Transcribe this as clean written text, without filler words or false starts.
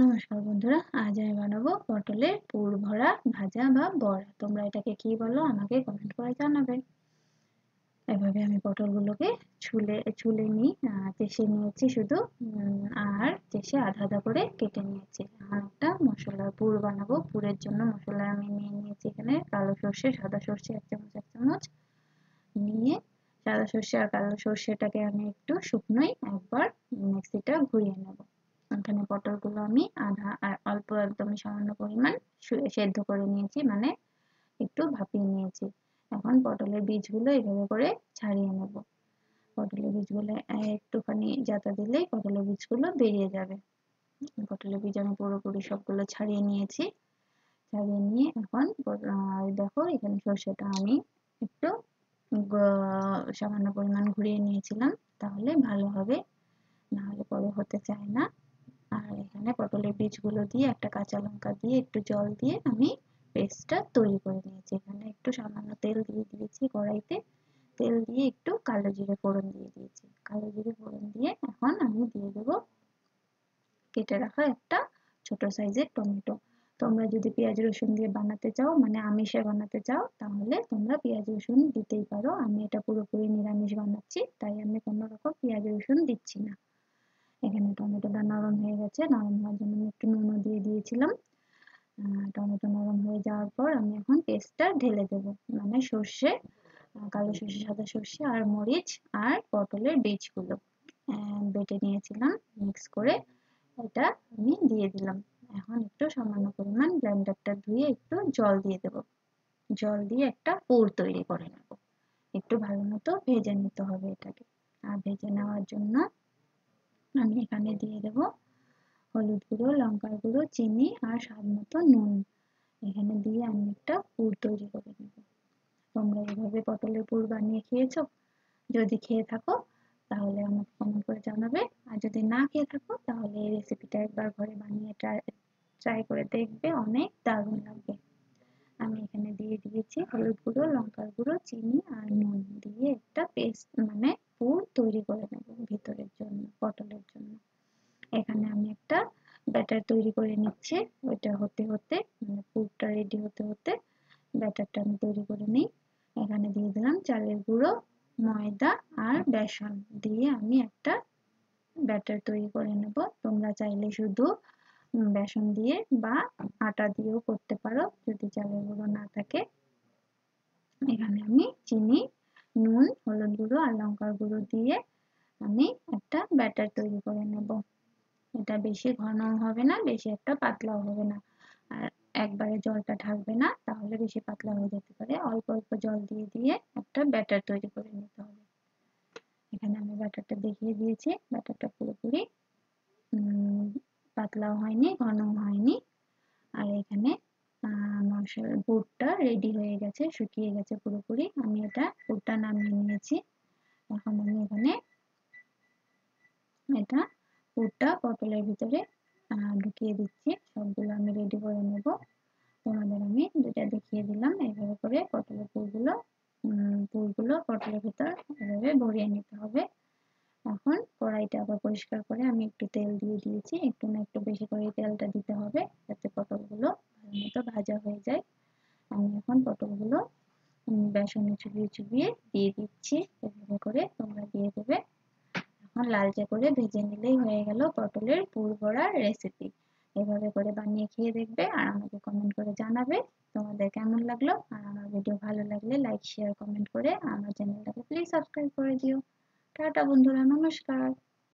নমস্কার বন্ধুরা, আজ আমি বানাবো পটলের পুর ভরা ভাজা বা বড়া। তোমরা এটাকে কি বলো আমাকে কমেন্ট করে জানাবে। এভাবে আমি পটলগুলোকে ছুলে ছুলে নিই, চেষে নিয়েছি শুধু, আর চেষে আধা আধা করে কেটে নিয়েছি। আর একটা মশলার পুর বানাবো। পুরের জন্য মশলা আমি নিয়ে নিয়েছি এখানে কালো সর্ষে, সাদা সর্ষে 1 চামচ নিয়ে, সাদা সর্ষে আর কালো সর্ষেটাকে আমি একটু শুকনোই একবার মিক্সিটা ঘুরিয়ে নেব। এখানে পটলগুলো আমি আধা আর অল্প একদমই সামান্য পরিমাণ সেদ্ধ করে নিয়েছি, মানে একটু ভাপিয়ে নিয়েছি। এখন পটলের বীজগুলো এভাবে করে ছাড়িয়ে নেব। পটলের বীজগুলো একটুখানি জাতা দিলেই পটলের বীজগুলো বেরিয়ে যাবে। পটলের বীজ আমি পুরোপুরি সবগুলো ছাড়িয়ে নিয়েছি। ছাড়িয়ে নিয়ে এখন দেখো এখানে সর্ষেটা আমি একটু সামান্য পরিমাণ ঘুরিয়ে নিয়েছিলাম, তাহলে ভালো হবে, নাহলে পরে হতে চায় না। আর এখানে পটলের বীজগুলো দিয়ে একটা কাঁচা লঙ্কা দিয়ে একটু জল দিয়ে আমি পেস্টটা তৈরি করে নিয়েছি। এখানে একটু সামান্য তেল দিয়ে দিয়েছি কড়াইতে, তেল দিয়ে একটু কালো জিরে ফোড়ন দিয়ে দিয়েছি। কালো জিরে ফোড়ন দিয়ে এখন আমি দিয়ে দেবো কেটে রাখা একটা ছোট সাইজের টমেটো। তোমরা যদি পেঁয়াজ রসুন দিয়ে বানাতে চাও, মানে আমিষে বানাতে চাও, তাহলে তোমরা পেঁয়াজ রসুন দিতেই পারো। আমি এটা পুরোপুরি নিরামিষ বানাচ্ছি, তাই আমি কোনো রকম পেঁয়াজ রসুন দিচ্ছি না। এখানে টমেটোটা নরম হয়ে গেছে, নরম হওয়ার জন্য আমি একটু নুনও দিয়ে দিয়েছিলাম। টমেটো নরম হয়ে যাওয়ার পর আমি এখন পেস্টটা ঢেলে দেবো, মানে সর্ষে, কালো সর্ষে, সাদা সর্ষে আর মরিচ আর পটলের বীজগুলো বেটে নিয়েছিলাম মিক্স করে, এটা আমি দিয়ে দিলাম। এখন একটু সামান্য পরিমাণ ব্লেন্ডারটা ধুয়ে একটু জল দিয়ে দেবো। জল দিয়ে একটা পুর তৈরি করে নেব। একটু ভালো মতো ভেজে নিতে হবে এটাকে। আর ভেজে নেওয়ার জন্য আমি এখানে দিয়ে দেবো হলুদ গুঁড়ো, লঙ্কার গুঁড়ো, চিনি আর স্বাদ মতো নুন। এখানে দিয়ে আমি একটা পুর তৈরি করে নেব। তোমরা এভাবে পটলের পুর বানিয়ে খেয়েছো? যদি খেয়ে থাকো তাহলে আমাকে কমেন্ট করে জানাবে। আর যদি না খেয়ে থাকো তাহলে এই রেসিপিটা একবার ঘরে বানিয়ে ট্রাই করে দেখবে, অনেক দারুণ লাগবে। আমি এখানে দিয়ে দিয়েছি হলুদ গুঁড়ো, লঙ্কার গুঁড়ো, চিনি আর নুন দিয়ে একটা পেস্ট, মানে পুর তৈরি করে নেব ভিতরের জন্য, পটলের জন্য। এখানে আমি একটা ব্যাটার তৈরি করে নিচ্ছি। ওইটা হতে হতে, মানে পুরটা রেডি হতে হতে ব্যাটারটা আমি তৈরি করে নিই। এখানে দিয়ে দিলাম চালের গুঁড়ো, ময়দা আর বেসন দিয়ে আমি একটা ব্যাটার তৈরি করে নেব। তোমরা চাইলে শুধু বেসন দিয়ে বা আটা দিয়েও করতে পারো যদি চালের গুঁড়ো না থাকে। এখানে আমি চিনি, নুন, হলুদ গুঁড়ো আর লঙ্কার গুঁড়ো দিয়ে আমি একটা ব্যাটার তৈরি করে নেব। এটা বেশি ঘনও হবে না, বেশি একটা পাতলাও হবে না। আর একবারে জলটা ঢাকবে না, তাহলে বেশি পাতলা হয়ে যেতে পারে। অল্প অল্প জল দিয়ে দিয়ে একটা ব্যাটার তৈরি করে নিতে হবে। এখানে আমি ব্যাটারটা দেখিয়ে দিয়েছি। ব্যাটারটা পুরোপুরি পাতলাও হয়নি, ঘনও হয়নি। আর এখানে পুরটা রেডি হয়ে গেছে, শুকিয়ে গেছে পুরোপুরি। আমি এটা পুরটা নামিয়ে নিয়েছি। এখন আমি এখানে এটা পুরটা পটলের ভিতরে ঢুকিয়ে দিচ্ছি। সবগুলো আমি রেডি করে নেব। তোমাদের আমি যেটা দেখিয়ে দিলাম, এইভাবে করে পটলের পুরগুলো পটলের ভিতর এভাবে ভরিয়ে নিতে হবে। এখন কড়াইটা আবার পরিষ্কার করে আমি একটু তেল দিয়ে দিয়েছি। একটু না একটু বেশি করে তেলটা দিতে হবে, যাতে পটলগুলো ভালো মতো ভাজা হয়ে যায়। আমি এখন পটলগুলো বেসনে চুবিয়ে চুবিয়ে দিয়ে দিচ্ছি। এভাবে করে তোমরা দিয়ে দেবে। এখন লালচে করে ভেজে নিলেই হয়ে গেল পটলের পুর ভরার রেসিপি। এভাবে করে বানিয়ে খেয়ে দেখবে আর আমাকে কমেন্ট করে জানাবে তোমাদের কেমন লাগলো। আর আমার ভিডিও ভালো লাগলে লাইক, শেয়ার, কমেন্ট করে আমার চ্যানেলটাকে প্লিজ সাবস্ক্রাইব করে দিও। টাটা বন্ধুরা, নমস্কার।